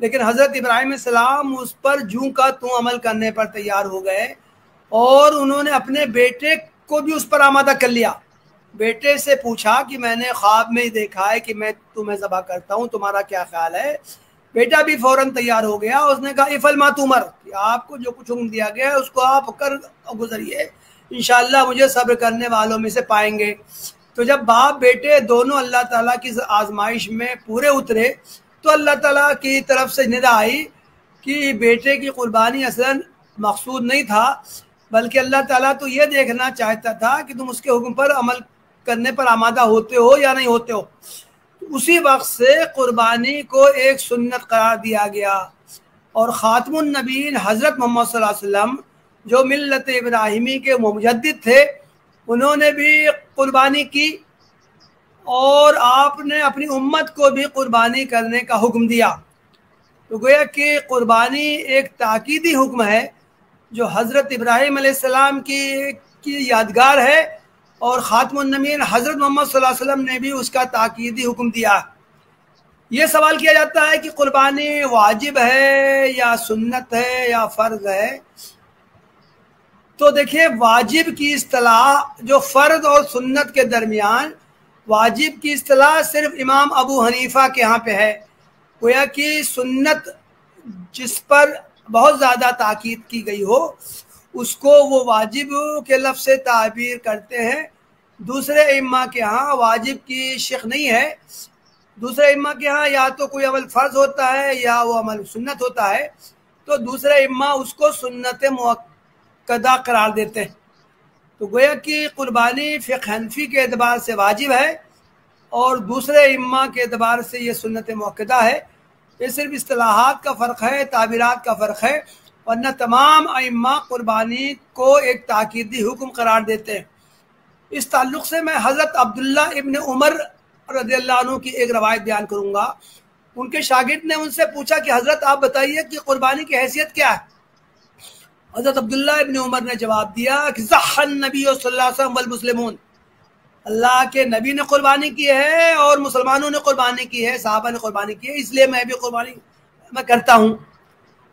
لیکن حضرت ابراہیم علیہ السلام اس پر جوں کا توں عمل کرنے پر تیار ہو گئے اور انہوں نے اپنے بیٹے کو بھی اس پر آمادہ کر لیا. بیٹے سے پوچھا کہ میں نے خواب میں ہی دیکھا ہے کہ میں تمہیں ذبح کرتا ہوں, تمہارا کیا خیال ہے؟ بیٹا بھی فوراً تیار ہو گیا. اس نے کہا افعل ما تؤمر, کہ آپ کو جو کچھ حکم دیا گیا ہے اس کو آپ کر گزریے, انشاءاللہ مجھے صبر کرنے والوں میں سے پائیں گے. تو جب باپ بیٹے دونوں اللہ تعالیٰ کی آزمائش میں پورے اترے تو اللہ تعالیٰ کی طرف سے ندا آئی کہ بیٹے کی قربانی اصلاً مقصود نہیں تھا, بلکہ اللہ تعالیٰ تو یہ دیکھنا چاہتا تھا کہ تم اس کے حکم پر عمل کرنے پر آمادہ ہوتے ہو یا نہیں ہوتے ہو. اسی وقت سے قربانی کو ایک سنت قرار دیا گیا اور خاتم النبیین حضرت محمد صلی اللہ علیہ وسلم جو ملت ابراہیمی کے مجدد تھے, انہوں نے بھی قربانی کی اور آپ نے اپنی امت کو بھی قربانی کرنے کا حکم دیا. تو گویا کہ قربانی ایک تاکیدی حکم ہے جو حضرت ابراہیم علیہ السلام کی یادگار ہے, اور خاتم النبیین حضرت محمد صلی اللہ علیہ وسلم نے بھی اس کا تاکیدی حکم دیا. یہ سوال کیا جاتا ہے کہ قربانی واجب ہے یا سنت ہے یا فرض ہے. تو دیکھیں, واجب کی اصطلاح جو فرض اور سنت کے درمیان, واجب کی اصطلاح صرف امام ابو حنیفہ کے ہاں پہ ہے. گویا کہ سنت جس پر بہت زیادہ تاکید کی گئی ہو اس کو وہ واجب کے لفظ سے تعبیر کرتے ہیں. دوسرے ائمہ کے ہاں واجب کی شق نہیں ہے. دوسرے ائمہ کے ہاں یا تو کوئی عمل فرض ہوتا ہے یا وہ عمل سنت ہوتا ہے, تو دوسرے ائمہ اس کو سنت مؤکدہ قرار دیتے ہیں. تو گویا کہ قربانی فقہ حنفی کے اعتبار سے واجب ہے اور دوسرے ائمہ کے اعتبار سے یہ سنت مؤکدہ ہے. یہ صرف اصطلاحات کا فرق ہے, تعبیرات کا فرق ہے, ورنہ تمام ائمہ قربانی کو ایک تاکیدی حکم قرار دیتے ہیں. اس تعلق سے میں حضرت عبداللہ ابن عمر رضی اللہ عنہ کی ایک روایت بیان کروں گا. ان کے شاگرد نے ان سے پوچھا کہ حضرت آپ بتائیے کہ قربانی کی حیثیت کیا ہے؟ حضرت عبداللہ ابن عمر نے جواب دیا کہ ضحى النبی صلی اللہ علیہ وسلم والمسلمون, اللہ کے نبی نے قربانی کی ہے اور مسلمانوں نے قربانی کی ہے, صحابہ نے قربانی کی ہے, اس لیے میں بھی قربانی میں کرتا ہوں.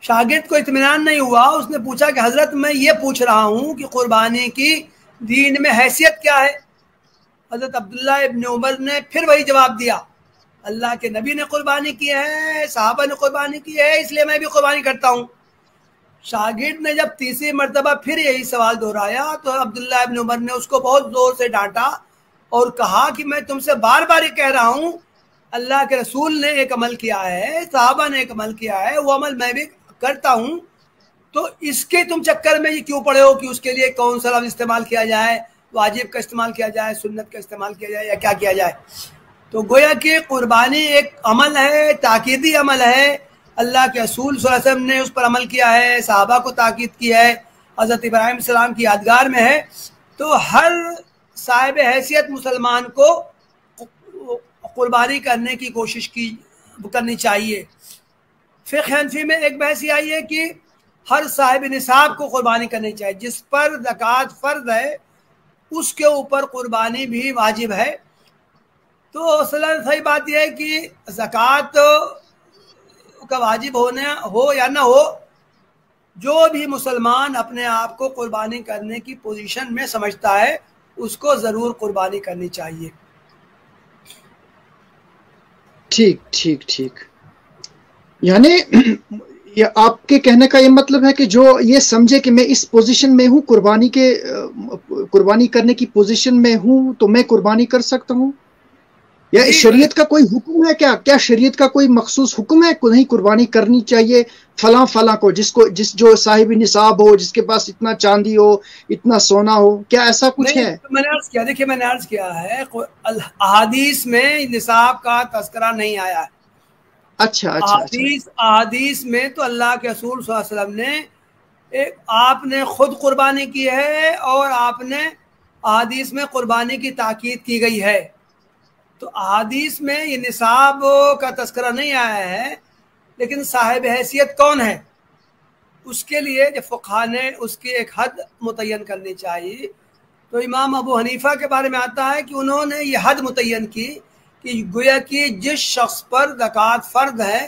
شاگرد کو اطمینان نہیں ہوا, اس نے پوچھا کہ حضرت میں یہ پوچھ رہا ہوں کہ قربانی کی دین میں حیثیت کیا ہے؟ حضرت عبداللہ ابن عمر نے پھر وہی جواب دیا, اللہ کے نبی نے قربانی کی ہے, صحابہ نے قربانی کی ہے, اس لیے میں بھی قربانی کرتا ہوں. شاگرد نے جب تیسری مرتبہ پھر یہی سوال دہرایا تو عبداللہ ابن عمر نے اس کو بہت زور سے ڈانٹا اور کہا کہ میں تم سے بار بار یہ کہہ رہا ہوں, اللہ کے رسول نے ایک عمل کیا ہے, صحابہ نے ایک عمل کیا ہے, وہ عمل میں بھی کرتا ہوں, تو اس کے تم چکر میں یہ کیوں پڑے ہو کہ اس کے لیے کون سا لفظ استعمال کیا جائے, واجب کا استعمال کیا جائے, سنت کا استعمال کیا جائے یا کیا کیا جائے. تو گویا کہ قربانی ایک عمل ہے, تاکیدی عمل ہے, اللہ کے رسول صلی اللہ علیہ وسلم نے اس پر عمل کیا ہے, صحابہ کو تاکید کی ہے, حضرت ابراہیم علیہ السلام کی یادگار میں ہے. تو ہر صاحب حیثیت مسلمان کو قربانی کرنے کی کوشش کرنی چاہیے. فقہ حنفی میں ایک بحث یہ آئی ہے کہ ہر صاحب نصاب کو قربانی کرنی چاہیے, جس پر زکوٰۃ فرض ہے اس کے اوپر قربانی بھی واجب ہے. تو اصلاً صحیح بات یہ ہے کہ زکوٰۃ کا واجب ہو یا نہ ہو, جو بھی مسلمان اپنے آپ کو قربانی کرنے کی پوزیشن میں سمجھتا ہے اس کو ضرور قربانی کرنی چاہیے. ٹھیک ٹھیک ٹھیک, یعنی آپ کے کہنے کا یہ مطلب ہے کہ جو یہ سمجھے کہ میں اس پوزیشن میں ہوں, قربانی کرنے کی پوزیشن میں ہوں, تو میں قربانی کر سکتا ہوں, یا شریعت کا کوئی حکم ہے کیا شریعت کا کوئی مخصوص حکم ہے کہ نہیں قربانی کرنی چاہیے فلاں کو, جو صاحب نصاب ہو, جس کے پاس اتنا چاندی ہو, اتنا سونا ہو, کیا ایسا کچھ ہے؟ میں نے عرض کیا ہے احادیث میں نصاب کا تذکرہ نہیں آیا ہے. اچھا, احادیث میں تو اللہ کے رسول صلی اللہ علیہ وسلم نے آپ نے خود قربانی کی ہے اور آپ نے احادیث میں قربانی کی تاکید کی گئی ہے. تو احادیث میں یہ نصاب کا تذکرہ نہیں آیا ہے, لیکن صاحب حیثیت کون ہے اس کے لیے جو فقہاء نے اس کی ایک حد متعین کرنی چاہیے. تو امام ابو حنیفہ کے بارے میں آتا ہے کہ انہوں نے یہ حد متعین کی کہ گویا کہ جس شخص پر زکوٰۃ فرض ہے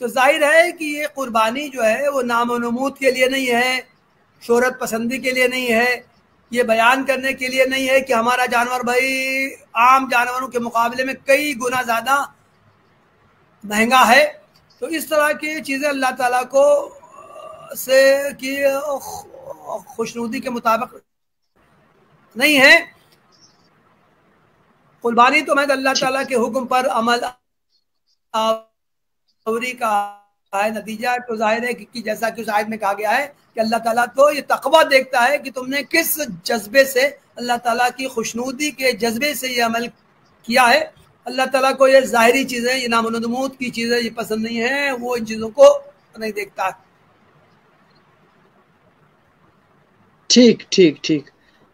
تو ظاہر ہے کہ یہ قربانی جو ہے وہ نام و نمود کے لیے نہیں ہے، شہرت پسندی کے لیے نہیں ہے، یہ بیان کرنے کے لیے نہیں ہے کہ ہمارا جانور بھائی عام جانوروں کے مقابلے میں کئی گنا زیادہ مہنگا ہے۔ تو اس طرح کی چیزیں اللہ تعالیٰ کو سے کی خوشنودی کے مطابق نہیں ہے۔ قربانی تو میں اللہ تعالیٰ کے حکم پر عمل آوری کا ہے نتیجہ۔ تو ظاہر ہے کہ جیسا کہ اس آیت میں کہا گیا ہے کہ اللہ تعالیٰ تو یہ تقویٰ دیکھتا ہے کہ تم نے کس جذبے سے، اللہ تعالیٰ کی خوشنودی کے جذبے سے یہ عمل کیا ہے۔ اللہ تعالیٰ کو یہ ظاہری چیزیں، یہ نام و نمود کی چیزیں یہ پسند نہیں ہیں، وہ ان چیزوں کو نہیں دیکھتا۔ ٹھیک ٹھیک ٹھیک۔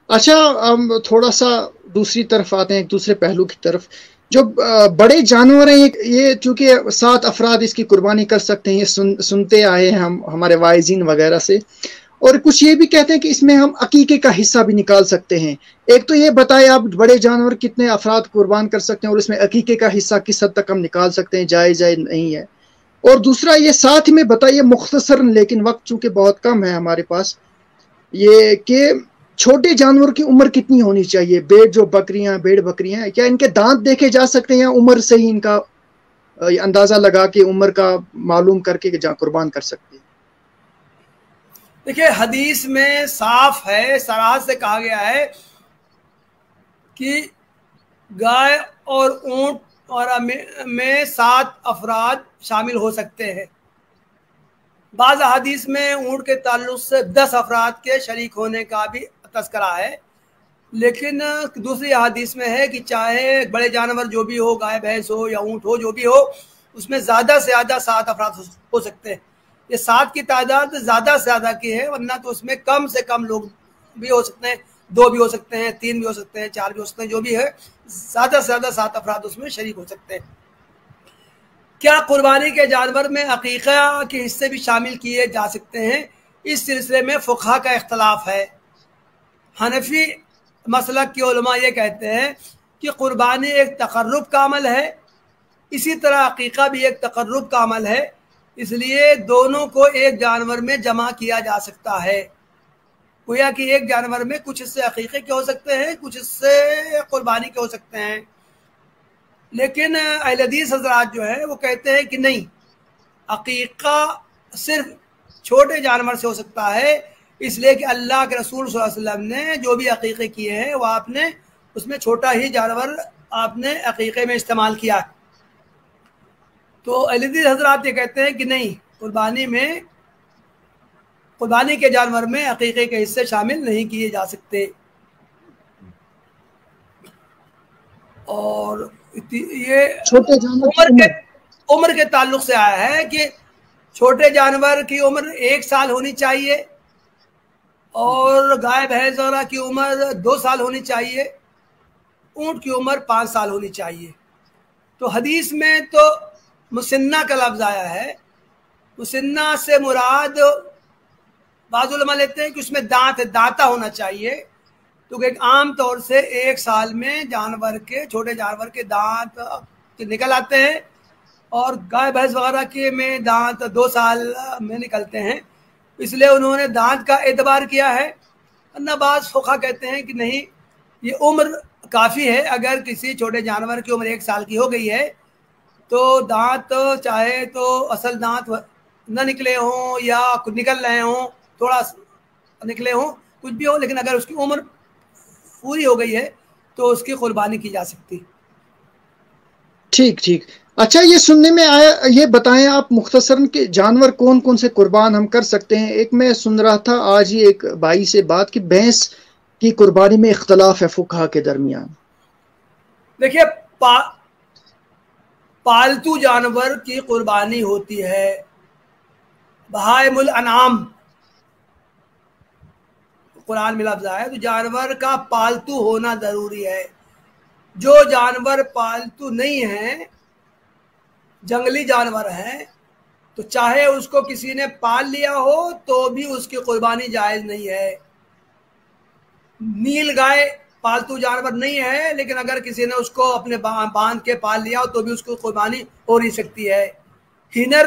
اچھا ہم تھوڑا سا دوسری طرف آتے ہیں، ایک دوسرے پہلو کی طرف۔ جو بڑے جانور ہیں یہ چونکہ 7 افراد اس کی قربانی کر سکتے ہیں، یہ سنتے آئے ہیں ہم ہمارے واعظین وغیرہ سے، اور کچھ یہ بھی کہتے ہیں کہ اس میں ہم عقیقے کا حصہ بھی نکال سکتے ہیں۔ ایک تو یہ بتائے آپ بڑے جانور کتنے افراد قربان کر سکتے ہیں، اور اس میں عقیقے کا حصہ کس حد تک ہم نکال سکتے ہیں، جائز نہیں ہے۔ اور دوسرا یہ ساتھ میں بتائیے مختصر، لیکن وقت چونکہ بہت کم ہے ہمارے پاس، یہ کہ چھوٹے جانور کی عمر کتنی ہونی چاہیے؟ بیڑ بکریاں کیا ان کے دانت دیکھے جا سکتے ہیں، یا عمر سے ہی ان کا اندازہ لگا کے عمر کا معلوم کر کے قربان کر سکتے ہیں؟ دیکھیے حدیث میں صاف ہے، صراحت سے کہا گیا ہے کہ گائے اور اونٹ اور میں 7 افراد شامل ہو سکتے ہیں۔ بعض حدیث میں اونٹ کے تعلق سے 10 افراد کے شریک ہونے کا بھی تذکرہ ہے، لیکن دوسری حدیث میں ہے کہ چاہے بڑے جانور جو بھی ہو، گائے بھینس ہو یا اونٹ ہو، جو بھی ہو، اس میں زیادہ سے زیادہ 7 افراد ہو سکتے ہیں۔ یہ 7 کی تعداد زیادہ سے زیادہ کی ہے، ورنہ تو اس میں کم سے کم لوگ بھی ہو سکتے ہیں، 2 بھی ہو سکتے ہیں، 3 بھی ہو سکتے ہیں، 4 بھی ہو سکتے ہیں، جو بھی ہے زیادہ سے زیادہ 7 افراد اس میں شریک ہو سکتے ہیں۔ کیا قربانی کے جانور میں عقیقہ کے حصے بھی شامل کیے جا سکتے ہیں؟ اس سلسلے میں فقہا کا اختلاف ہے۔ حنفی مسلک کے علماء یہ کہتے ہیں کہ قربانی ایک تقرب کا عمل ہے، اسی طرح عقیقہ بھی ایک تقرب کا عمل ہے، اس لیے دونوں کو ایک جانور میں جمع کیا جا سکتا ہے۔ گویا کہ ایک جانور میں کچھ حصے عقیقے کے ہو سکتے ہیں، کچھ حصے قربانی کے ہو سکتے ہیں، لیکن اہل حدیث حضرات جو ہے وہ کہتے ہیں کہ نہیں، عقیقہ صرف چھوٹے جانور سے ہو سکتا ہے، اس لیے کہ اللہ کے رسول صلی اللہ علیہ وسلم نے جو بھی عقیقے کیے ہیں وہ آپ نے اس میں چھوٹا ہی جانور آپ نے عقیقے میں استعمال کیا۔ تو اہل حدیث حضرات یہ کہتے ہیں کہ نہیں، قربانی کے جانور میں عقیقے کے حصے شامل نہیں کیے جا سکتے۔ اور یہ عمر کے تعلق سے آیا ہے کہ چھوٹے جانور کی عمر 1 سال ہونی چاہیے، اور گائے بھینس وغیرہ کی عمر 2 سال ہونی چاہیے، اونٹ کی عمر 5 سال ہونی چاہیے۔ تو حدیث میں تو مسنہ کا لفظ آیا ہے، مسنہ سے مراد بعض علماء لیتے ہیں کہ اس میں دانتا ہونا چاہیے، تو کہ عام طور سے 1 سال میں چھوٹے جانور کے دانت نکل آتے ہیں، اور گائے بھینس وغیرہ کے میں دانت 2 سال میں نکلتے ہیں، اس لیے انہوں نے دانت کا اعتبار کیا ہے۔ ورنہ بعض فقہا کہتے ہیں کہ نہیں، یہ عمر کافی ہے، اگر کسی چھوٹے جانور کی عمر 1 سال کی ہو گئی ہے تو دانت چاہے تو اصل دانت نہ نکلے ہوں یا نکل رہے ہوں، تھوڑا نکلے ہوں، کچھ بھی ہو، لیکن اگر اس کی عمر پوری ہو گئی ہے تو اس کی قربانی کی جا سکتی۔ ٹھیک ٹھیک۔ اچھا یہ سننے میں آیا، یہ بتائیں آپ مختصراً کہ جانور کون کون سے قربان ہم کر سکتے ہیں؟ ایک میں سن رہا تھا آج ہی ایک بھائی سے بات کہ بھینس کی قربانی میں اختلاف ہے فقہا کے درمیان۔ دیکھیے پالتو جانور کی قربانی ہوتی ہے، بہائم الانعام قرآن میں لفظ آیا، تو جانور کا پالتو ہونا ضروری ہے۔ جو جانور پالتو نہیں ہیں، جنگلی جانور ہیں، تو چاہے اس کو کسی نے پال لیا ہو تو بھی اس کی قربانی جائز نہیں ہے۔ نیل گائے پالتو جانور نہیں ہے، لیکن اگر کسی نے اس کو اپنے باندھ کے پال لیا ہو تو بھی اس کو قربانی ہو نہیں سکتی ہے۔ ہنر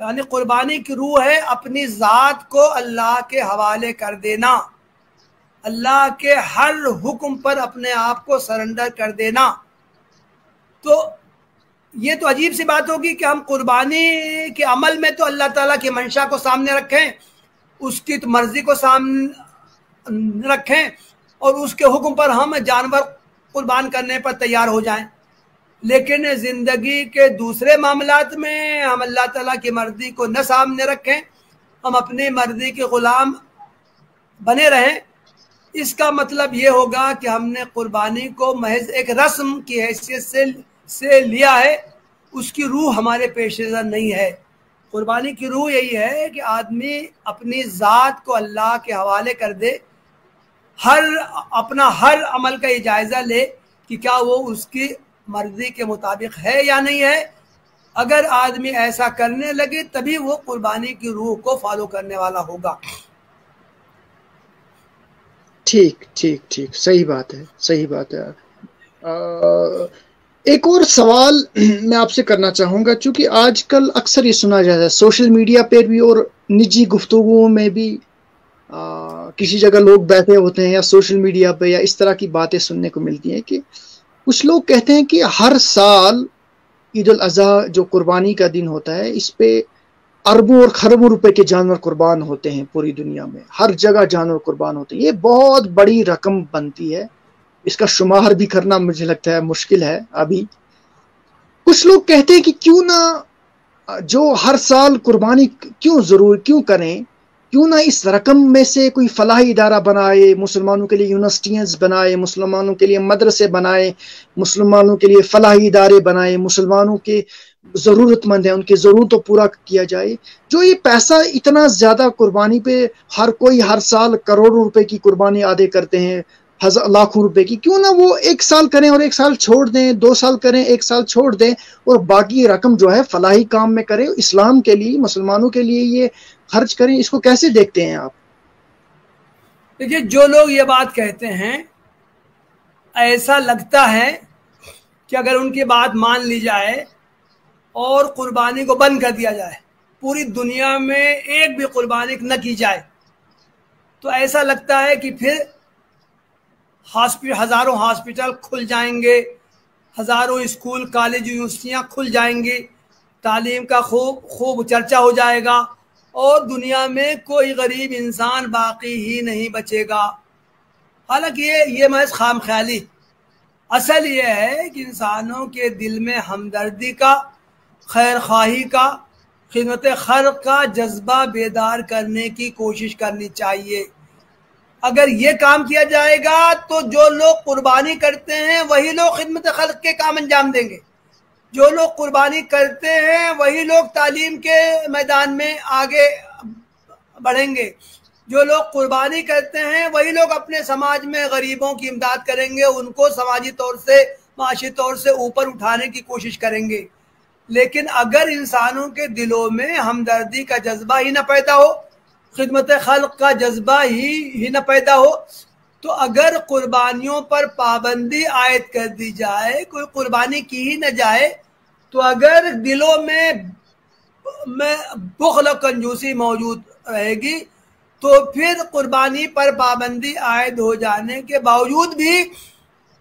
یعنی قربانی کی روح ہے اپنی ذات کو اللہ کے حوالے کر دینا، اللہ کے ہر حکم پر اپنے آپ کو سرنڈر کر دینا۔ تو یہ تو عجیب سی بات ہوگی کہ ہم قربانی کے عمل میں تو اللہ تعالیٰ کی منشا کو سامنے رکھیں، اس کی مرضی کو سامنے رکھیں، اور اس کے حکم پر ہم جانور قربان کرنے پر تیار ہو جائیں، لیکن زندگی کے دوسرے معاملات میں ہم اللہ تعالیٰ کی مرضی کو نہ سامنے رکھیں، ہم اپنی مرضی کے غلام بنے رہیں۔ اس کا مطلب یہ ہوگا کہ ہم نے قربانی کو محض ایک رسم کی حیثیت سے لیا ہے، اس کی روح ہمارے پیش نظر نہیں ہے۔ قربانی کی روح یہی ہے کہ آدمی اپنی ذات کو اللہ کے حوالے کر دے، اپنا ہر عمل کا یہ جائزہ لے کہ کیا وہ اس کی مرضی کے مطابق ہے یا نہیں ہے۔ اگر آدمی ایسا کرنے لگے تبھی وہ قربانی کی روح کو فالو کرنے والا ہوگا۔ ٹھیک ٹھیک ٹھیک، صحیح بات ہے، صحیح بات ہے۔ ایک اور سوال میں آپ سے کرنا چاہوں گا، چونکہ آج کل اکثر یہ سنا جاتا ہے سوشل میڈیا پہ بھی اور نجی گفتگوؤں میں بھی، کسی جگہ لوگ بیٹھے ہوتے ہیں یا سوشل میڈیا پہ یا اس طرح کی باتیں سننے کو ملتی ہیں کہ کچھ لوگ کہتے ہیں کہ ہر سال عید الاضحیٰ جو قربانی کا دن ہوتا ہے، اس پہ اربوں اور خربوں روپے کے جانور قربان ہوتے ہیں، پوری دنیا میں ہر جگہ جانور قربان ہوتے ہیں۔ یہ بہت بڑی رقم بنتی ہے، اس کا شمار بھی کرنا مجھے لگتا ہے مشکل ہے ابھی۔ کچھ لوگ کہتے ہیں کہ کیوں نہ جو ہر سال قربانی کیوں کریں، کیوں نہ اس رقم میں سے کوئی فلاحی ادارہ بنائے، مسلمانوں کے لیے یونیورسٹیز بنائے، مسلمانوں کے لیے مدرسے بنائے، مسلمانوں کے لیے فلاحی ادارے بنائے، مسلمانوں کے ضرورت مند ہیں ان کی ضرورتوں پورا کیا جائے۔ جو یہ پیسہ اتنا زیادہ قربانی پہ ہر کوئی ہر سال کروڑوں روپے کی قربانی عادے کرتے ہیں، لاکھوں روپے کی، کیوں نہ وہ ایک سال کریں اور ایک سال چھوڑ دیں، 2 سال کریں، 1 سال چھوڑ دیں، اور باقی رقم جو ہے فلاحی کام میں کریں، اسلام کے لیے، مسلمانوں کے لیے یہ خرچ کریں۔ اس کو کیسے دیکھتے ہیں آپ؟ دیکھیے، جو لوگ یہ بات کہتے ہیں، ایسا لگتا ہے کہ اگر ان کی بات مان لی جائے اور قربانی کو بند کر دیا جائے، پوری دنیا میں ایک بھی قربانی نہ کی جائے، تو ایسا لگتا ہے کہ پھر ہزاروں ہاسپٹل کھل جائیں گے، ہزاروں اسکول، کالج، یونیورسٹیاں کھل جائیں گی، تعلیم کا خوب چرچا ہو جائے گا، اور دنیا میں کوئی غریب انسان باقی ہی نہیں بچے گا۔ حالانکہ یہ محض خام خیالی، اصل یہ ہے کہ انسانوں کے دل میں ہمدردی کا، خیر خواہی کا، خدمت خلق کا جذبہ بیدار کرنے کی کوشش کرنی چاہیے۔ اگر یہ کام کیا جائے گا تو جو لوگ قربانی کرتے ہیں وہی لوگ خدمت خلق کے کام انجام دیں گے، جو لوگ قربانی کرتے ہیں وہی لوگ تعلیم کے میدان میں آگے بڑھیں گے، جو لوگ قربانی کرتے ہیں وہی لوگ اپنے سماج میں غریبوں کی امداد کریں گے، ان کو سماجی طور سے، معاشی طور سے اوپر اٹھانے کی کوشش کریں گے۔ لیکن اگر انسانوں کے دلوں میں ہمدردی کا جذبہ ہی نہ پیدا ہو، خدمت خلق کا جذبہ ہی نہ پیدا ہو، تو اگر قربانیوں پر پابندی عائد کر دی جائے، کوئی قربانی کی ہی نہ جائے، تو اگر دلوں میں بخل و کنجوسی موجود رہے گی تو پھر قربانی پر پابندی عائد ہو جانے کے باوجود بھی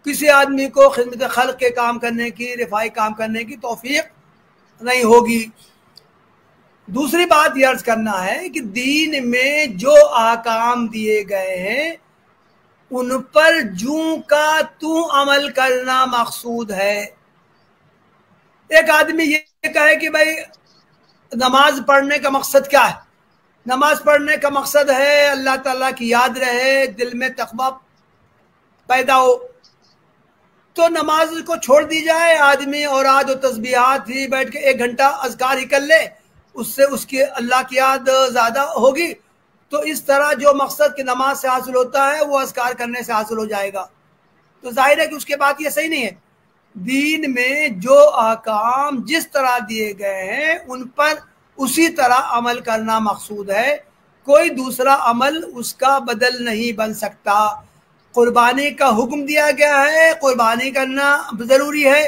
کسی آدمی کو خدمت خلق کے کام کرنے کی، رفاہی کام کرنے کی توفیق نہیں ہوگی۔ دوسری بات یہ عرض کرنا ہے کہ دین میں جو احکام دیے گئے ہیں ان پر جوں کا توں عمل کرنا مقصود ہے۔ ایک آدمی یہ کہے کہ بھائی نماز پڑھنے کا مقصد کیا ہے؟ نماز پڑھنے کا مقصد ہے اللہ تعالیٰ کی یاد رہے، دل میں تقویٰ پیدا ہو، تو نماز کو چھوڑ دی جائے، آدمی اوراد و تسبیحات ہی بیٹھ کے 1 گھنٹہ اذکار ہی کر لے، اس سے اس کی اللہ کی یاد زیادہ ہوگی۔ تو اس طرح جو مقصد کی نماز سے حاصل ہوتا ہے وہ اذکار کرنے سے حاصل ہو جائے گا، تو ظاہر ہے کہ اس کے بعد یہ صحیح نہیں ہے۔ دین میں جو احکام جس طرح دیے گئے ہیں ان پر اسی طرح عمل کرنا مقصود ہے، کوئی دوسرا عمل اس کا بدل نہیں بن سکتا۔ قربانی کا حکم دیا گیا ہے، قربانی کرنا ضروری ہے،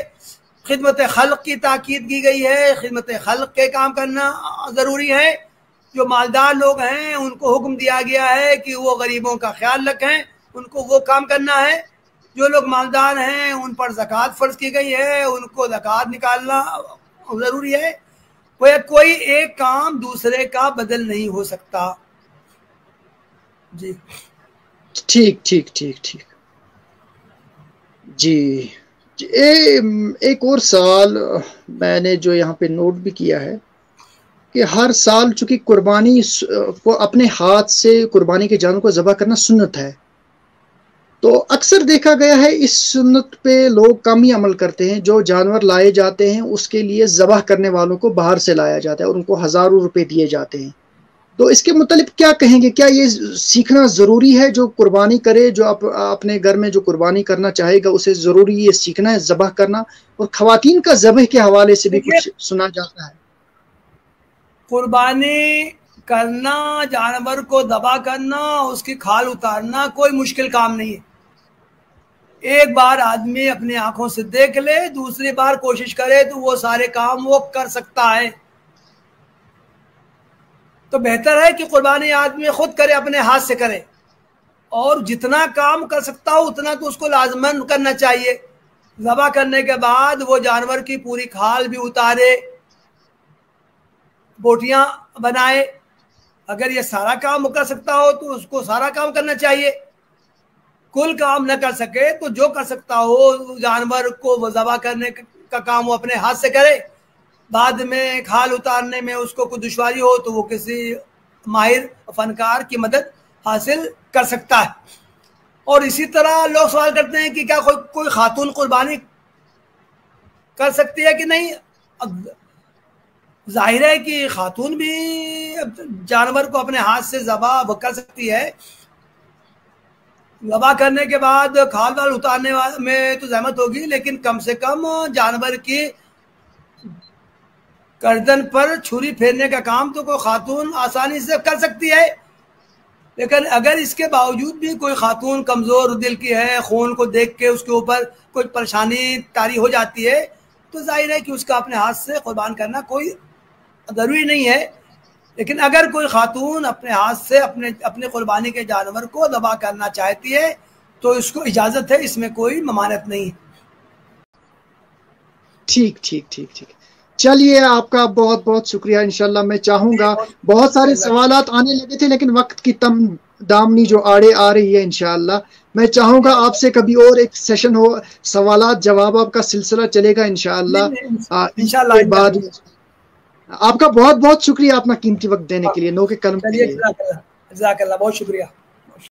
خدمت خلق کی تاکید کی گئی ہے، خدمت خلق کے کام کرنا ضروری ہے۔ جو مالدار لوگ ہیں ان کو حکم دیا گیا ہے کہ وہ غریبوں کا خیال رکھیں، ان کو وہ کام کرنا ہے۔ جو لوگ مالدار ہیں ان پر زکوٰۃ فرض کی گئی ہے، ان کو زکوٰۃ نکالنا ضروری ہے۔ کوئی ایک کام دوسرے کا بدل نہیں ہو سکتا۔ جی ٹھیک ٹھیک ٹھیک ٹھیک جی۔ ایک اور سوال میں نے جو یہاں پہ نوٹ بھی کیا ہے کہ ہر سال چونکہ قربانی کو اپنے ہاتھ سے قربانی کے جانور کو ذبح کرنا سنت ہے، تو اکثر دیکھا گیا ہے اس سنت پہ لوگ کم ہی عمل کرتے ہیں۔ جو جانور لائے جاتے ہیں اس کے لیے ذبح کرنے والوں کو باہر سے لایا جاتا ہے اور ان کو ہزاروں روپے دیے جاتے ہیں۔ تو اس کے متعلق کیا کہیں گے؟ کیا یہ سیکھنا ضروری ہے؟ جو قربانی کرے، جو اپنے گھر میں جو قربانی کرنا چاہے گا، اسے ضروری یہ سیکھنا ہے ذبح کرنا؟ اور خواتین کا ذبح کے حوالے سے بھی کچھ سنا جاتا ہے۔ قربانی کرنا، جانور کو ذبح کرنا، اس کی کھال اتارنا کوئی مشکل کام نہیں ہے۔ ایک بار آدمی اپنی آنکھوں سے دیکھ لے، دوسری بار کوشش کرے تو وہ سارے کام وہ کر سکتا ہے۔ تو بہتر ہے کہ قربانی آدمی خود کرے، اپنے ہاتھ سے کرے، اور جتنا کام کر سکتا ہو اتنا تو اس کو لازماً کرنا چاہیے۔ ذبح کرنے کے بعد وہ جانور کی پوری کھال بھی اتارے، بوٹیاں بنائے۔ اگر یہ سارا کام کر سکتا ہو تو اس کو سارا کام کرنا چاہیے۔ کل کام نہ کر سکے تو جو کر سکتا ہو جانور کو وہ ذبح کرنے کا کام وہ اپنے ہاتھ سے کرے۔ بعد میں کھال اتارنے میں اس کو کوئی دشواری ہو تو وہ کسی ماہر فنکار کی مدد حاصل کر سکتا ہے۔ اور اسی طرح لوگ سوال کرتے ہیں کہ کیا کوئی خاتون قربانی کر سکتی ہے کہ نہیں؟ ظاہر ہے کہ خاتون بھی جانور کو اپنے ہاتھ سے ذبح کر سکتی ہے۔ ذبح کرنے کے بعد کھال وال اتارنے میں تو زحمت ہوگی، لیکن کم سے کم جانور کی گردن پر چھری پھیرنے کا کام تو کوئی خاتون آسانی سے کر سکتی ہے۔ لیکن اگر اس کے باوجود بھی کوئی خاتون کمزور دل کی ہے، خون کو دیکھ کے اس کے اوپر کوئی پریشانی طاری ہو جاتی ہے، تو ظاہر ہے کہ اس کا اپنے ہاتھ سے قربان کرنا کوئی ضروری نہیں ہے۔ لیکن اگر کوئی خاتون اپنے ہاتھ سے اپنے قربانی کے جانور کو ذبح کرنا چاہتی ہے تو اس کو اجازت ہے، اس میں کوئی ممانعت نہیں ہے۔ ٹھیک ٹھیک ٹھیک ٹھیک چلیے، آپ کا بہت بہت شکریہ۔ انشاءاللہ میں چاہوں گا، بہت سارے سوالات آنے لگے تھے لیکن وقت کی دامنی جو آڑے آ رہی ہے، انشاءاللہ میں چاہوں گا آپ سے کبھی اور ایک سیشن ہو، سوالات جوابات کا سلسلہ چلے گا انشاءاللہ۔ بعد آپ کا بہت بہت شکریہ اپنا قیمتی وقت دینے کے لیے، نو کے قلم کے لیے۔ جزاک اللہ، بہت شکریہ۔